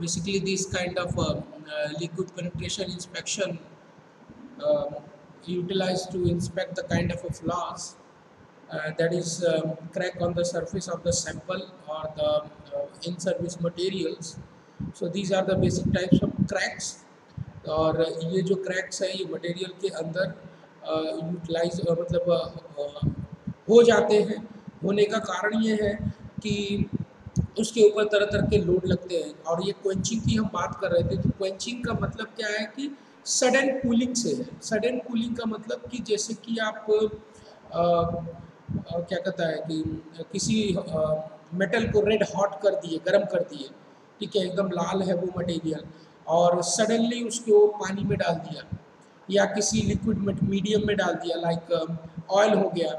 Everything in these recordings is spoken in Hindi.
basically this kind of liquid penetration inspection utilized to inspect the kind of flaws that is crack on the surface of the sample or the in-service materials. So these are the basic types of cracks. और ये जो क्रैक्स है ये मटेरियल के अंदर यूटिलाइज मतलब हो जाते हैं। होने का कारण ये है कि उसके ऊपर तरह तरह के लोड लगते हैं। और ये क्वेंचिंग की हम बात कर रहे थे, तो क्वेंचिंग का मतलब क्या है कि सडन कूलिंग से है। सडन कूलिंग का मतलब कि जैसे कि आप क्या कहता है कि किसी मेटल को रेड हॉट कर दिए, गर्म कर दिए, ठीक है, एकदम लाल है वो मटेरियल, और सडनली उसको पानी में डाल दिया या किसी लिक्विड मीडियम में डाल दिया, लाइक ऑयल हो गया,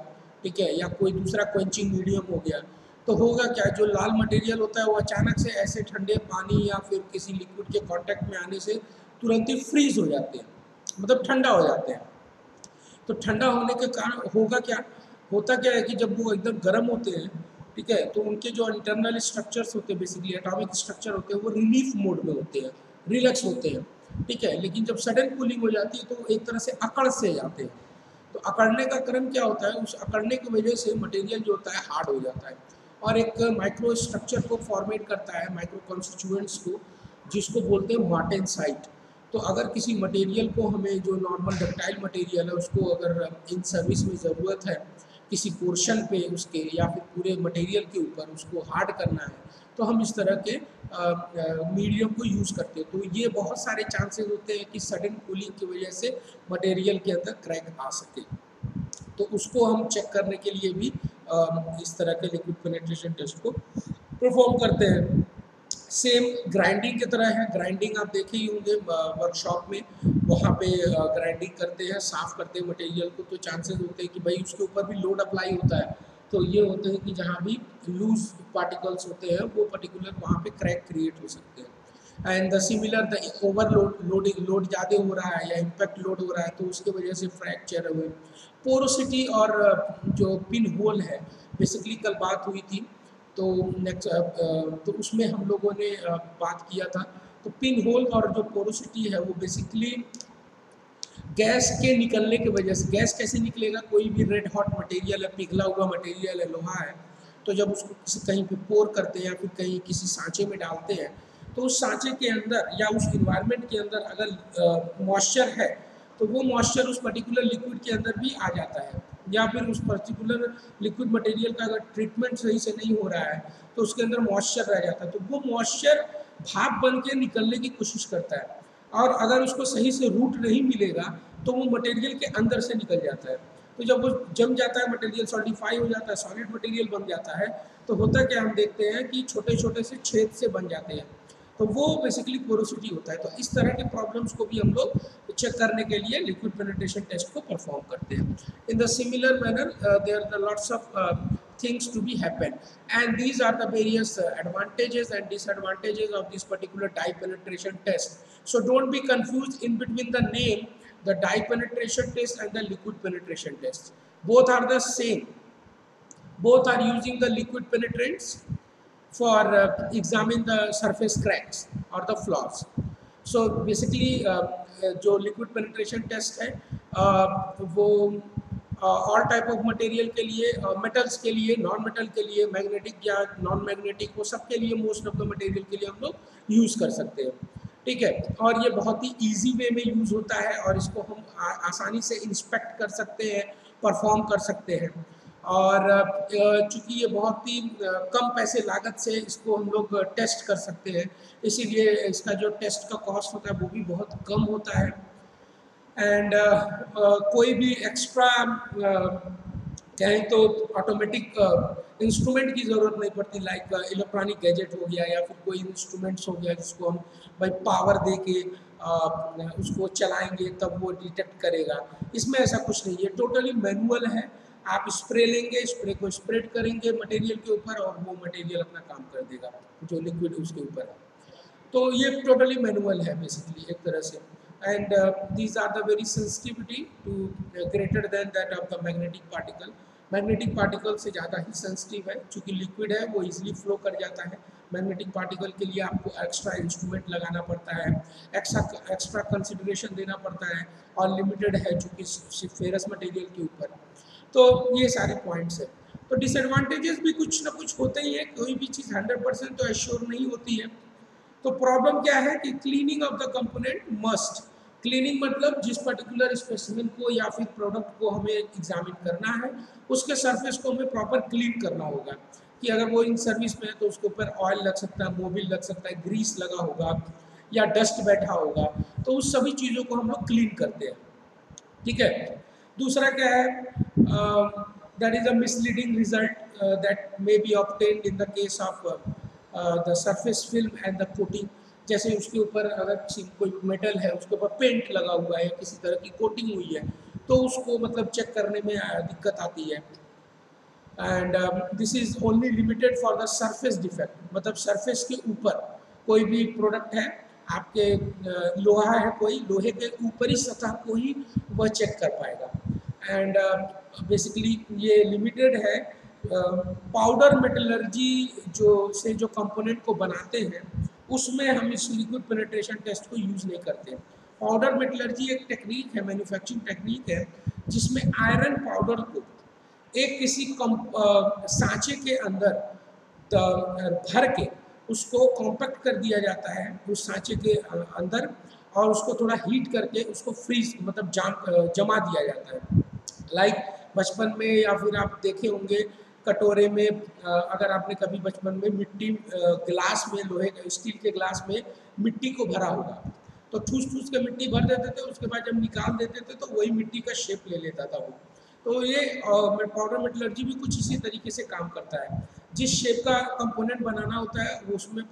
ठीक है, या कोई दूसरा क्वेंचिंग मीडियम हो गया, तो होगा क्या, जो लाल मटेरियल होता है वो अचानक से ऐसे ठंडे पानी या फिर किसी लिक्विड के कांटेक्ट में आने से तुरंत ही फ्रीज हो जाते हैं, मतलब ठंडा हो जाते हैं। तो ठंडा होने के कारण होगा क्या, होता क्या है कि जब वो एकदम गर्म होते हैं, ठीक है, तो उनके जो इंटरनल स्ट्रक्चर्स होते हैं, बेसिकली एटॉमिक स्ट्रक्चर होते हैं, वो रिलीफ मोड में होते हैं, रिलैक्स होते हैं, ठीक है। लेकिन जब सडन कूलिंग हो जाती है तो एक तरह से अकड़ से जाते हैं। तो अकड़ने का क्रम क्या होता है, उस अकड़ने की वजह से मटेरियल जो होता है हार्ड हो जाता है और एक माइक्रो स्ट्रक्चर को फॉर्मेट करता है, माइक्रो कॉन्स्टिट्यूएंट्स को, जिसको बोलते हैं मार्टेनसाइट। तो अगर किसी मटेरियल को, हमें जो नॉर्मल डक्टाइल मटेरियल है उसको अगर इन सर्विस में ज़रूरत है किसी पोर्शन पे उसके या फिर पूरे मटेरियल के ऊपर उसको हार्ड करना है, तो हम इस तरह के मीडियम को यूज़ करते हैं। तो ये बहुत सारे चांसेस होते हैं कि सडन कूलिंग की वजह से मटेरियल के अंदर क्रैक आ सके। तो उसको हम चेक करने के लिए भी इस तरह के लिक्विड पेनिट्रेशन टेस्ट को परफॉर्म करते हैं। सेम ग्राइंडिंग की तरह है। ग्राइंडिंग आप देखे ही होंगे वर्कशॉप में, वहाँ पे ग्राइंडिंग करते हैं, साफ़ करते हैं मटेरियल को, तो चांसेस होते हैं कि भाई उसके ऊपर भी लोड अप्लाई होता है। तो ये होते हैं कि जहाँ भी लूज पार्टिकल्स होते हैं वो पर्टिकुलर वहाँ पे क्रैक क्रिएट हो सकते हैं। And the similar the overload load ज़्यादा हो रहा है या इम्पैक्ट लोड हो रहा है तो उसके वजह से फ्रैक्चर हुए। पोरोसिटी और जो पिन होल है, बेसिकली कल बात हुई थी, तो नेक्स्ट तो उसमें हम लोगों ने बात किया था। तो पिन होल और जो पोरोसिटी है वो बेसिकली गैस के निकलने की वजह से। गैस कैसे निकलेगा, कोई भी रेड हॉट मटेरियल है, पिघला हुआ मटेरियल है, लोहा है, तो जब उसको कहीं पे पोर करते हैं या फिर कहीं किसी सांचे में डालते हैं, तो उस सांचे के अंदर या उस इन्वायरमेंट के अंदर अगर मॉइस्चर है तो वो मॉइस्चर उस पर्टिकुलर लिक्विड के अंदर भी आ जाता है, या फिर उस पर्टिकुलर लिक्विड मटेरियल का अगर ट्रीटमेंट सही से नहीं हो रहा है तो उसके अंदर मॉइस्चर रह जाता है। तो वो मॉइस्चर भाप बन के निकलने की कोशिश करता है, और अगर उसको सही से रूट नहीं मिलेगा तो वो मटेरियल के अंदर से निकल जाता है। तो जब वो जम जाता है, मटेरियल सॉलिडिफाई हो जाता है, सॉलिड मटेरियल बन जाता है, तो होता क्या, हम देखते हैं कि छोटे छोटे से छेद से बन जाते हैं, तो वो बेसिकली पोरोसिटी होता है। तो इस तरह के प्रॉब्लम्स को भी हम लोग चेक करने के लिए लिक्विड पेनिट्रेशन टेस्ट को परफॉर्म करते हैं। In the similar manner there are lots of things to be happen, and these are the various advantages and disadvantages of this particular dye penetration test. So don't be confused in between the name, the dye penetration test and the liquid penetration test. Both are the same. Both are using the liquid penetrants for examine the surface cracks or the flaws. So basically जो liquid penetration test है वो ऑल टाइप ऑफ मटेरियल के लिए, मेटल्स के लिए, नॉन मेटल के लिए, मैग्नेटिक या नॉन मैग्नेटिक, वो सब के लिए, मोस्ट ऑफ द मटेरियल के लिए हम लोग यूज़ कर सकते हैं, ठीक है। और ये बहुत ही इजी वे में यूज़ होता है और इसको हम आसानी से इंस्पेक्ट कर सकते हैं, परफॉर्म कर सकते हैं। और चूँकि ये बहुत ही कम पैसे लागत से इसको हम लोग टेस्ट कर सकते हैं, इसीलिए इसका जो टेस्ट का कॉस्ट होता है वो भी बहुत कम होता है। एंड कोई भी एक्स्ट्रा कहें तो ऑटोमेटिक इंस्ट्रूमेंट की ज़रूरत नहीं पड़ती, लाइक इलेक्ट्रॉनिक गैजेट हो गया या फिर कोई इंस्ट्रूमेंट्स हो गया जिसको हम भाई पावर दे के उसको चलाएंगे तब वो डिटेक्ट करेगा। इसमें ऐसा कुछ नहीं है, टोटली मैनुअल है। आप स्प्रे लेंगे, स्प्रे को स्प्रेड करेंगे मटेरियल के ऊपर और वो मटेरियल अपना काम कर देगा जो लिक्विड उसके ऊपर है। तो ये टोटली मैनुअल है बेसिकली एक तरह से। And these are the very sensitivity to greater than that of the magnetic particle. Magnetic particle से ज़्यादा ही सेंसिटिव है, चूँकि लिक्विड है वो इजीली फ्लो कर जाता है, मैग्नेटिक पार्टिकल के लिए आपको एक्स्ट्रा इंस्ट्रूमेंट लगाना पड़ता है, एक्स्ट्रा कंसिडरेशन देना पड़ता है, और लिमिटेड है चूँकि सिर्फ फेरस मटेरियल के ऊपर। तो ये सारे पॉइंट्स हैं। तो डिसएडवांटेजेस भी कुछ ना कुछ होते ही है, कोई भी चीज़ 100% तो एश्योर नहीं होती है। तो प्रॉब्लम क्या है कि cleaning of the component must, cleaning मतलब जिस पर्टिकुलर स्पेसिमेन को या फिर प्रोडक्ट को हमें एग्जामिन करना है उसके सरफेस को हमें प्रॉपर क्लीन करना होगा। कि अगर वो इन सर्विस में है तो उसके ऊपर ऑयल लग सकता है, मोबिल लग सकता है, ग्रीस लगा होगा या डस्ट बैठा होगा, तो उस सभी चीज़ों को हम लोग क्लीन करते हैं। ठीक है। दूसरा क्या है, that is a misleading result that may be obtained in the case of the surface film and the coating. जैसे उसके ऊपर अगर कोई मेटल है उसके ऊपर पेंट लगा हुआ है, किसी तरह की कोटिंग हुई है, तो उसको मतलब चेक करने में दिक्कत आती है। And this is only limited for the surface defect, मतलब सरफेस के ऊपर कोई भी प्रोडक्ट है आपके, लोहा है कोई, लोहे के ऊपरी सतह को ही वह चेक कर पाएगा। एंड बेसिकली ये लिमिटेड है। पाउडर मेटलर्जी जो कंपोनेंट को बनाते हैं उसमें हम इस लिक्विड पेनिट्रेशन टेस्ट को यूज़ नहीं करते। पाउडर मेटलर्जी एक टेक्निक है, मैन्युफैक्चरिंग टेक्निक है, जिसमें आयरन पाउडर को एक किसी सांचे के अंदर भर के उसको कॉम्पैक्ट कर दिया जाता है उस सांचे के अंदर, और उसको थोड़ा हीट करके उसको फ्रीज मतलब जमा दिया जाता है। लाइक बचपन में या फिर आप देखे होंगे कटोरे में, अगर आपने कभी बचपन में मिट्टी गिलास में, लोहे स्टील के गिलास में मिट्टी को भरा होगा, तो ठूस ठूस के मिट्टी भर देते थे, उसके बाद जब निकाल देते थे तो वही मिट्टी का शेप ले लेता था वो। तो ये पाउडर मेटलर्जी भी कुछ इसी तरीके से काम करता है। जिस शेप का कंपोनेंट बनाना होता है वो उसमें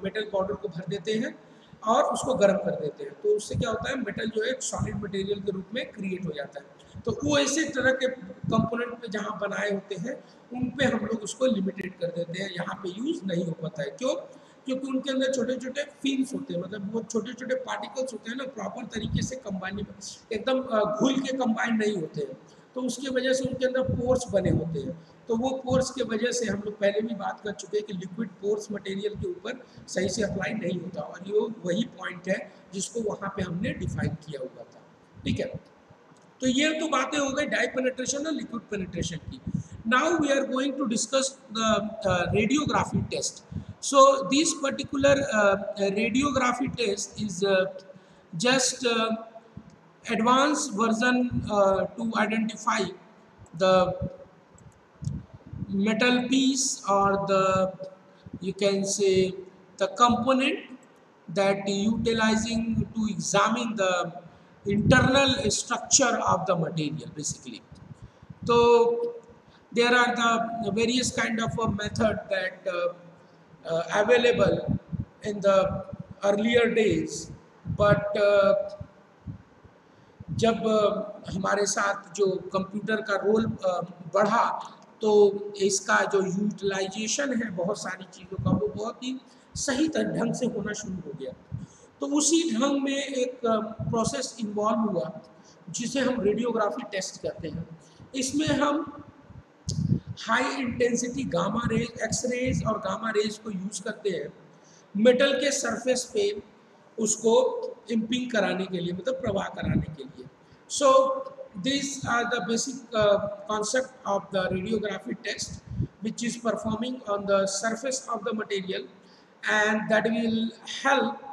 मेटल पाउडर को भर देते हैं और उसको गर्म कर देते हैं, तो उससे क्या होता है, मेटल जो है एक सॉलिड मटेरियल के रूप में क्रिएट हो जाता है। तो वो ऐसे तरह के कंपोनेंट पे जहाँ बनाए होते हैं उन पे हम लोग उसको लिमिटेड कर देते हैं, यहाँ पे यूज़ नहीं हो पाता है। क्यों? क्योंकि उनके अंदर छोटे छोटे फिल्स होते हैं, मतलब वो छोटे छोटे पार्टिकल्स होते हैं ना, प्रॉपर तरीके से कंबाइन एकदम घुल के कंबाइन नहीं होते हैं, तो उसकी वजह से उनके अंदर पोर्स बने होते हैं। तो वो पोर्स के वजह से हम लोग पहले भी बात कर चुके हैं कि लिक्विड पोर्स मटेरियल के ऊपर सही से अप्लाई नहीं होता, और ये वही पॉइंट है जिसको वहाँ पे हमने डिफाइन किया हुआ था। ठीक है। तो ये तो बातें हो गई डाई पेनिट्रेशन और लिक्विड पेनिट्रेशन की। Now we are going to discuss the radiography test. So this particular radiography test is just advanced version to identify the metal piece, or the, you can say, the component that utilizing to examine the internal structure of the material basically. So there are the various kind of a method that available in the earlier days, but जब हमारे साथ जो कंप्यूटर का रोल बढ़ा तो इसका जो यूटिलाइजेशन है बहुत सारी चीज़ों का वो बहुत ही सही ढंग से होना शुरू हो गया। तो उसी ढंग में एक प्रोसेस इन्वॉल्व हुआ जिसे हम रेडियोग्राफी टेस्ट कहते हैं। इसमें हम high intensity gamma rays, X rays और गामा रेज को यूज़ करते हैं मेटल के सरफेस पे उसको इम्पिंग कराने के लिए, मतलब प्रवाह कराने के लिए। So this are the basic concept of the radiography test which is performing on the surface of the material, and that will help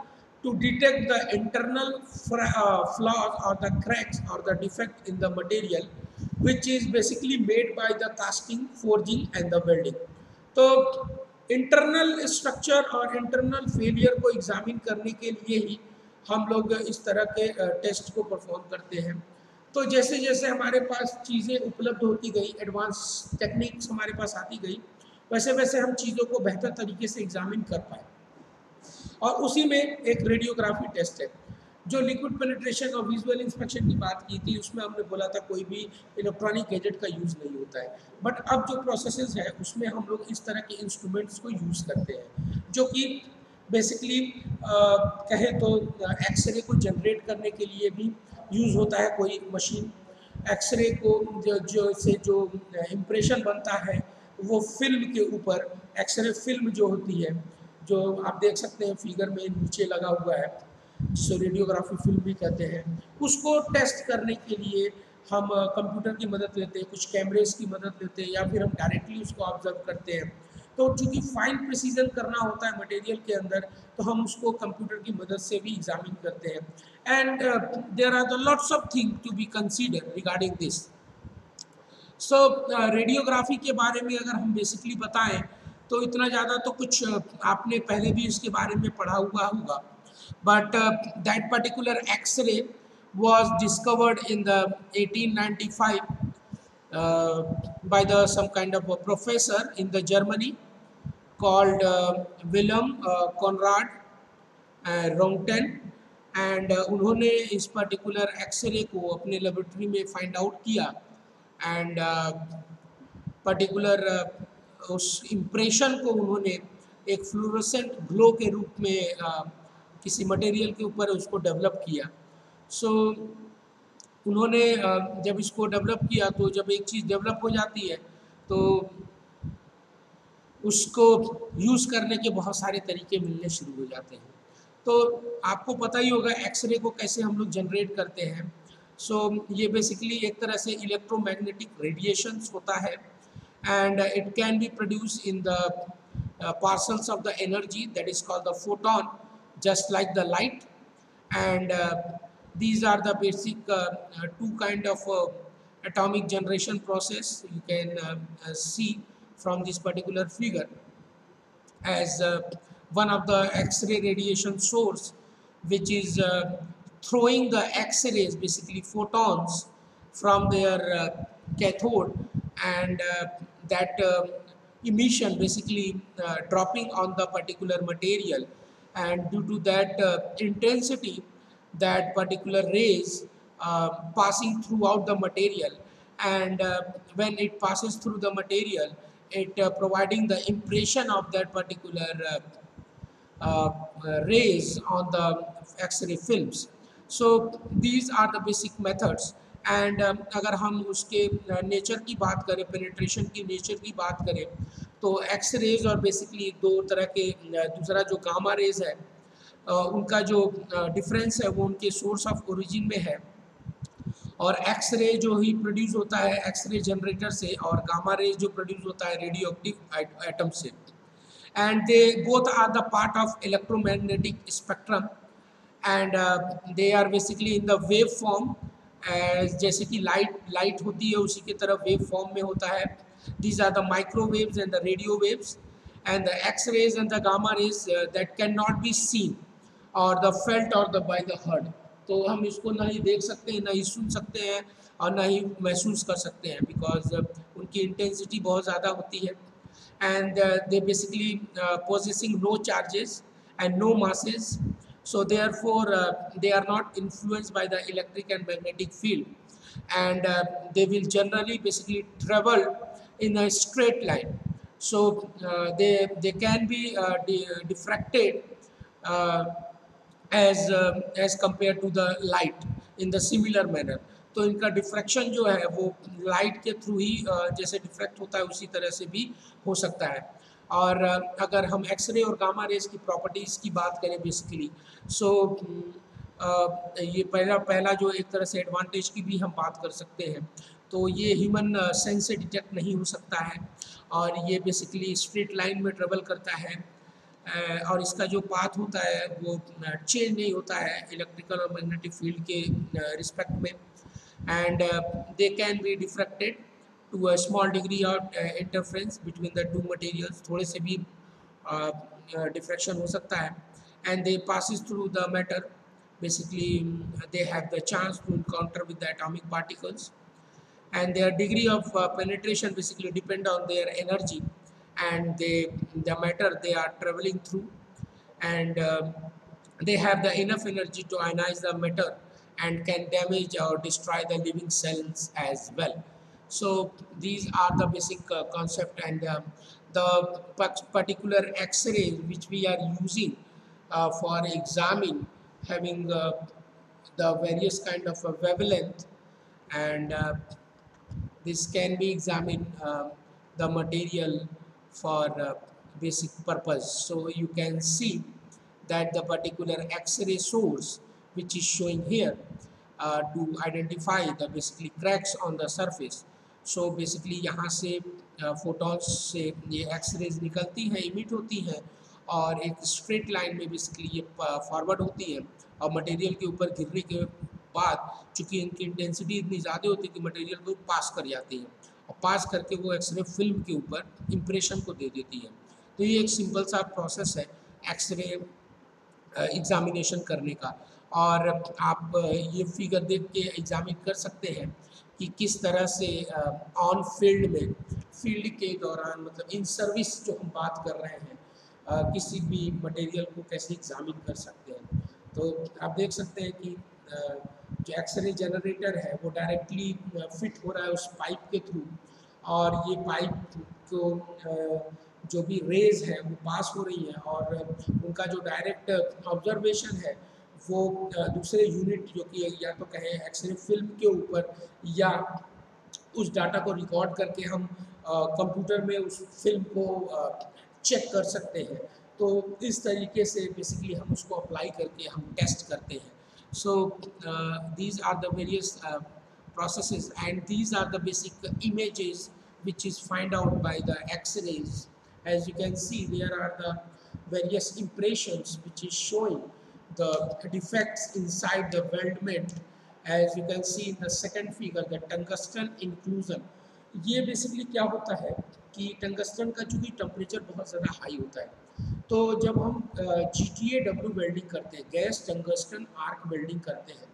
to detect the internal flaws or the cracks or the defect in the material, which is basically made by the casting, forging and the welding. तो इंटरनल स्ट्रक्चर और इंटरनल फेलियर को एग्जामिन करने के लिए ही हम लोग इस तरह के टेस्ट को परफॉर्म करते हैं। तो जैसे जैसे हमारे पास चीज़ें उपलब्ध होती गई, एडवांस टेक्निक्स हमारे पास आती गई, वैसे वैसे हम चीज़ों को बेहतर तरीके से एग्जामिन कर पाए, और उसी में एक रेडियोग्राफी टेस्ट है। जो लिक्विड पेनिट्रेशन और विजुअल इंस्पेक्शन की बात की थी उसमें हमने बोला था कोई भी इलेक्ट्रॉनिक गैजेट का यूज़ नहीं होता है, बट अब जो प्रोसेसेस है उसमें हम लोग इस तरह के इंस्ट्रूमेंट्स को यूज़ करते हैं, जो कि बेसिकली कहें तो एक्सरे को जनरेट करने के लिए भी यूज़ होता है कोई मशीन। एक्सरे को जो इम्प्रेशन बनता है वो फिल्म के ऊपर, एक्सरे फिल्म जो होती है जो आप देख सकते हैं फिगर में नीचे लगा हुआ है, जिसको रेडियोग्राफी फिल्म भी कहते हैं, उसको टेस्ट करने के लिए हम कंप्यूटर की मदद लेते हैं, कुछ कैमरेज की मदद लेते हैं, या फिर हम डायरेक्टली उसको ऑब्जर्व करते हैं। तो चूँकि फाइन प्रिसीजन करना होता है मटेरियल के अंदर, तो हम उसको कंप्यूटर की मदद से भी एग्जामिन करते हैं। And there are the lots of thing to be consider regarding this. सो रेडियोग्राफी के बारे में अगर हम बेसिकली बताएं तो इतना ज़्यादा तो कुछ आपने पहले भी इसके बारे में पढ़ा हुआ होगा, but that particular X-ray was discovered in the 1895 uh, by the some kind of a professor in the Germany called Wilhelm Conrad Röntgen, and उन्होंने इस पर्टिकुलर एक्सरे को अपने लेबोरेटरी में फाइंड आउट किया, एंड पर्टिकुलर उस इम्प्रेशन को उन्होंने एक फ्लोरोसेंट ग्लो के रूप में किसी मटेरियल के ऊपर उसको डेवलप किया। सो उन्होंने जब इसको डेवलप किया, तो जब एक चीज़ डेवलप हो जाती है तो उसको यूज़ करने के बहुत सारे तरीके मिलने शुरू हो जाते हैं। तो आपको पता ही होगा एक्सरे को कैसे हम लोग जनरेट करते हैं। सो ये बेसिकली एक तरह से इलेक्ट्रोमैग्नेटिक रेडिएशंस होता है, and it can be produced in the parcels of the energy that is called the photon, just like the light. And these are the basic two kind of atomic generation process you can see from this particular figure, as one of the X-ray radiation source, which is throwing the X-rays, basically photons, from their cathode, and that emission basically dropping on the particular material, and due to that intensity, that particular rays passing throughout the material, and when it passes through the material, it providing the impression of that particular rays on the X-ray films. So these are the basic methods. And अगर हम उसके नेचर की बात करें, पेनिट्रेशन की नेचर की बात करें, तो एक्स रेज और बेसिकली दो तरह के, दूसरा जो गामा रेज है उनका जो डिफरेंस है वो उनके सोर्स ऑफ ओरिजिन में है। और एक्स रे जो ही प्रोड्यूस होता है एक्स रे जनरेटर से, और गामा रे जो प्रोड्यूस होता है रेडियो एक्टिव एटम से, and they both are the part of electromagnetic spectrum, and they are basically in the wave form, जैसे कि लाइट होती है उसी की तरह वेव फॉर्म में होता है। These are the microwaves and the radio waves, and the X rays and the gamma rays that can not be seen or the felt or the by the heard. तो हम इसको ना ही देख सकते हैं, ना ही सुन सकते हैं, और ना ही महसूस कर सकते हैं, बिकॉज उनकी इंटेंसिटी बहुत ज़्यादा होती है, and they basically possessing no charges and no masses, so therefore they are not influenced by the electric and magnetic field, and they will generally basically travel in a straight line. So they can be diffracted uh, as compared to the light in the similar manner. तो इनका डिफ्रैक्शन जो है वो लाइट के थ्रू ही जैसे डिफ्रैक्ट होता है उसी तरह से भी हो सकता है। और अगर हम एक्सरे और गामा रेज की प्रॉपर्टीज़ की बात करें बेसिकली, सो ये पहला जो एक तरह से एडवांटेज की भी हम बात कर सकते हैं, तो ये ह्यूमन सेंस से डिटेक्ट नहीं हो सकता है, और ये बेसिकली स्ट्रेट लाइन में ट्रेवल करता है, और इसका जो पाथ होता है वो चेंज नहीं होता है इलेक्ट्रिकल और मैग्नेटिक फील्ड के रिस्पेक्ट में, and they can be diffracted to a small degree of interference between the two materials, थोड़े से भी diffraction हो सकता है, and they passes through the matter, basically they have the chance to encounter with the atomic particles, and their degree of penetration basically depend on their energy and the matter they are traveling through, and they have the enough energy to ionize the matter and can damage or destroy the living cells as well. So these are the basic concept, and the particular X-ray which we are using for examining, having the various kind of wavelength, and this can be examined the material for basic purpose. So you can see that the particular X-ray source which is showing here to identify the basically cracks on the surface. So basically यहाँ से photons से ये X-rays निकलती हैं, emit होती हैं और एक straight line में basically ये forward होती है और मटेरियल के ऊपर गिरने के बाद चूंकि इनकी इंटेंसिटी इतनी ज़्यादा होती है कि मटेरियल को पास कर जाती है और पास करके वो एक्सरे फिल्म के ऊपर इम्प्रेशन को दे देती है। तो ये एक सिंपल सा प्रोसेस है एक्सरे एग्जामिनेशन करने का। और आप ये फिगर देख के एग्जामिन कर सकते हैं कि किस तरह से ऑन फील्ड में, फील्ड के दौरान मतलब इन सर्विस जो हम बात कर रहे हैं किसी भी मटेरियल को कैसे एग्जामिन कर सकते हैं। तो आप देख सकते हैं कि जो एक्सरे जनरेटर है वो डायरेक्टली फिट हो रहा है उस पाइप के थ्रू और ये पाइप को जो भी रेज है वो पास हो रही है और उनका जो डायरेक्ट ऑब्जर्वेशन है वो दूसरे यूनिट जो कि या तो कहें एक्सरे फिल्म के ऊपर या उस डाटा को रिकॉर्ड करके हम कंप्यूटर में उस फिल्म को चेक कर सकते हैं। तो इस तरीके से बेसिकली हम उसको अप्लाई करके हम टेस्ट करते हैं। So these are the various processes and these are the basic images which is find out by the X-rays. As you can see, there are the various impressions which is showing the defects inside the weldment. As you can see in the second figure, the tungsten inclusion. ये बेसिकली क्या होता है कि टंगस्टन का चूँकि टेम्परेचर बहुत ज़्यादा हाई होता है तो जब हम GTAW वेल्डिंग करते हैं, गैस टंगस्टन आर्क वेल्डिंग करते हैं,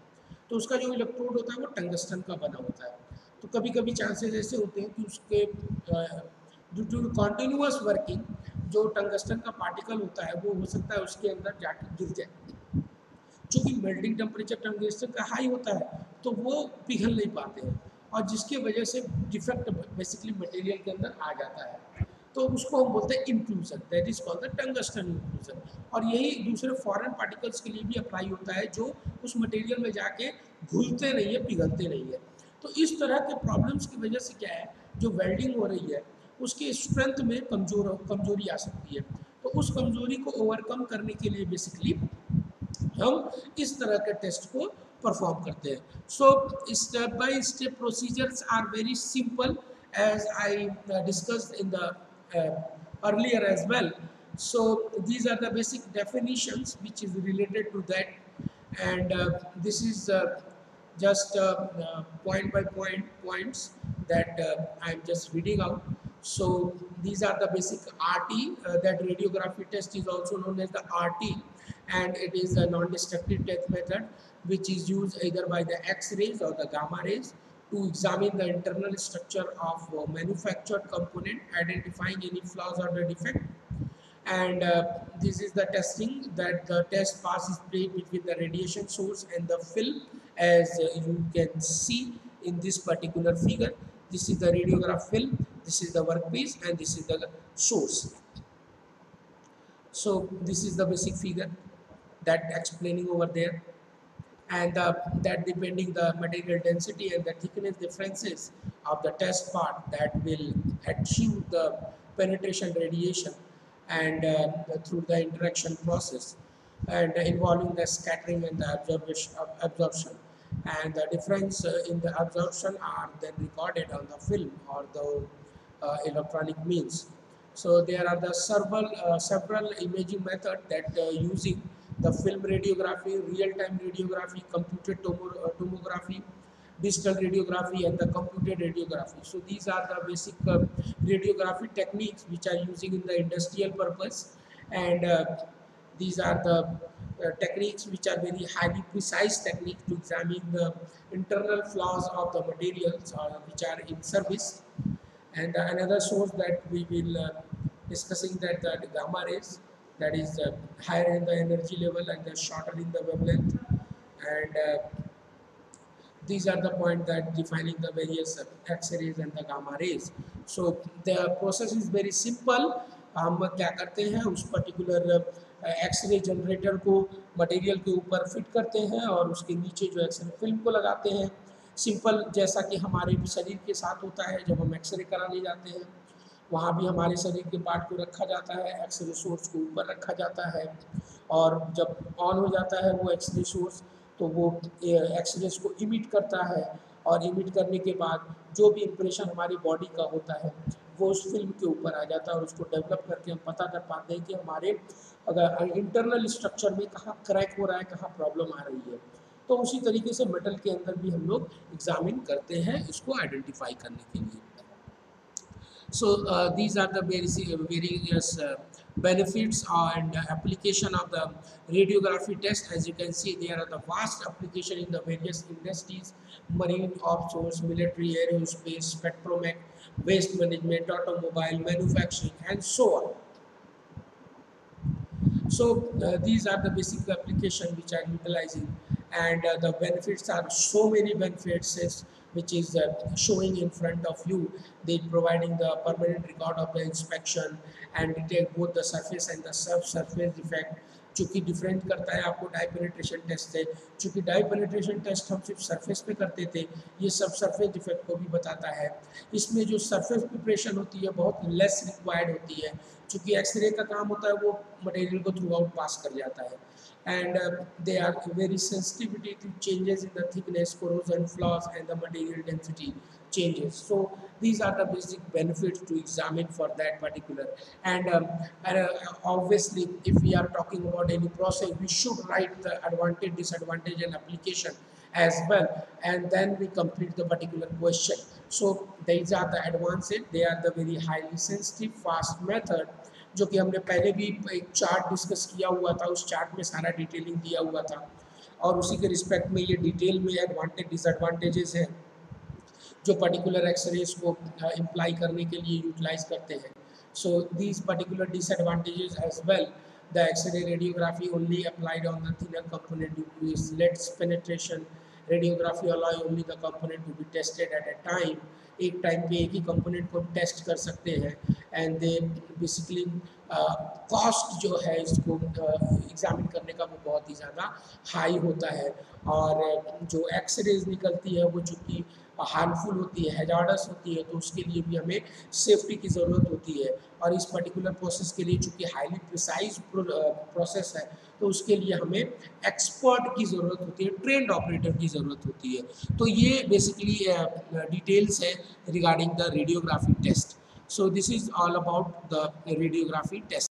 तो उसका जो इलेक्ट्रोड होता है वो टंगस्टन का बना होता है। तो कभी कभी चांसेस ऐसे होते हैं कि उसके ड्यू टू कॉन्टिन्यूअस वर्किंग जो टंगस्टन का पार्टिकल होता है वो हो सकता है उसके अंदर जाके गिर जाए। चूँकि मेल्टिंग टेम्परेचर टंगस्टन का हाई होता है तो वो पिघल नहीं पाते हैं और जिसकी वजह से डिफेक्ट बेसिकली मटेरियल के अंदर आ जाता है। तो उसको हम बोलते हैं inclusion, that is called the tungsten inclusion. और यही दूसरे फॉरेन पार्टिकल्स के लिए भी अप्लाई होता है जो उस मटेरियल में जाके घुलते नहीं है, पिघलते नहीं है। तो इस तरह के प्रॉब्लम्स की वजह से क्या है, जो वेल्डिंग हो रही है उसकी स्ट्रेंथ में कमजोरी आ सकती है। तो उस कमजोरी को ओवरकम करने के लिए बेसिकली हम इस तरह के टेस्ट को परफॉर्म करते हैं। So step by step procedures are very simple as I discussed in the earlier as well. So these are the basic definitions which is related to that, and this is just point by points that I'm just reading out. So these are the basic RT, that radiography test is also known as the RT, and it is a non-destructive test method which is used either by the X-rays or the gamma rays to examine the internal structure of manufactured component, identifying any flaws or the defect. And this is the testing that the test pass is played between the radiation source and the film, as you can see in this particular figure. This is the radiograph film, this is the workpiece, and this is the source. So this is the basic figure that explaining over there. And that depending the material density and the thickness differences of the test part that will achieve the penetration radiation and through the interaction process and involving the scattering and the absorption, and the difference in the absorption are then recorded on the film or the electronic means. So there are the several imaging methods that using the film radiography, real-time radiography, computed tomography, digital radiography, and the computed radiography. So these are the basic radiography techniques which are using in the industrial purpose, and these are the techniques which are very highly precise techniques to examine the internal flaws of the materials which are in service. And another source that we will discussing that the gamma rays, that is higher in the energy level and the shorter in the wavelength, and these are the points that defining the various X-rays and the gamma rays. So the process is very simple. हम क्या करते हैं, उस पर्टिकुलर एक्सरे जनरेटर को मटेरियल के ऊपर फिट करते हैं और उसके नीचे जो एक्सरे फिल्म को लगाते हैं। सिंपल जैसा कि हमारे शरीर के साथ होता है जब हम एक्सरे कराने जाते हैं, वहाँ भी हमारे शरीर के पार्ट को रखा जाता है, एक्सरे सोर्स को ऊपर रखा जाता है, और जब ऑन हो जाता है वो एक्सरे सोर्स, तो वो एक्सरेज को इमिट करता है, और इमिट करने के बाद जो भी इम्प्रेशन हमारी बॉडी का होता है वो उस फिल्म के ऊपर आ जाता है, और उसको डेवलप करके हम पता कर पाते हैं कि हमारे अगर इंटरनल स्ट्रक्चर में कहाँ क्रैक हो रहा है, कहाँ प्रॉब्लम आ रही है। तो उसी तरीके से मेटल के अंदर भी हम लोग एग्जामिन करते हैं इसको आइडेंटिफाई करने के लिए। So these are the various benefits and application of the radiography test. As you can see, there are the vast application in the various industries: marine, offshore, military, aerospace, spectromet, waste management, automobile, manufacturing, and so on. So these are the basic application which are utilizing, and the benefits are so many benefits which is showing in front of you. They providing the permanent record of the inspection and detect both the surface and the subsurface defect, चूँकि डिफरेंट करता है आपको डाई पेनिट्रेशन टेस्ट से। चूँकि डाई पेनिट्रेशन टेस्ट हम सिर्फ सरफेस पे करते थे, ये सब सरफेस डिफेक्ट को भी बताता है। इसमें जो सरफेस प्रिपरेशन होती है बहुत लेस रिक्वायर्ड होती है, चूँकि एक्सरे का काम होता है वो मटेरियल को थ्रू आउट पास कर जाता है, and they are very sensitivity to changes in the thickness, corrosion, flaws, and the material density changes. So these are the basic benefits to examine for that particular. And obviously, if we are talking about any process, we should write the advantage, disadvantage, and application as well, and then we complete the particular question. So these are the advances. They are the very highly sensitive, fast method, जो कि हमने पहले भी एक चार्ट डिस्कस किया हुआ था, उस चार्ट में सारा डिटेलिंग दिया हुआ था, और उसी के रिस्पेक्ट में ये डिटेल में एडवांटेज डिसएडवांटेजेस हैं जो पर्टिकुलर एक्सरेज को इम्प्लाई करने के लिए यूटिलाइज करते हैं. So these particular disadvantages as well, the X-ray radiography only applied on the thinner component due to its less penetration. Radiography allow only the component to be tested at a time. एक टाइम पे एक ही कंपोनेंट को टेस्ट कर सकते हैं, एंड दे बेसिकली कॉस्ट जो है इसको एग्जामिन करने का वो बहुत ही ज़्यादा हाई होता है, और जो एक्सरेज निकलती है वो चूँकि हार्मफुल होती है, हैजार्डस होती है, तो उसके लिए भी हमें सेफ्टी की ज़रूरत होती है, और इस पर्टिकुलर प्रोसेस के लिए चूँकि हाईली प्रिसाइज प्रोसेस है तो उसके लिए हमें एक्सपर्ट की ज़रूरत होती है, ट्रेंड ऑपरेटर की ज़रूरत होती है. तो ये बेसिकली डिटेल्स है regarding the radiography test. So this is all about the radiography test.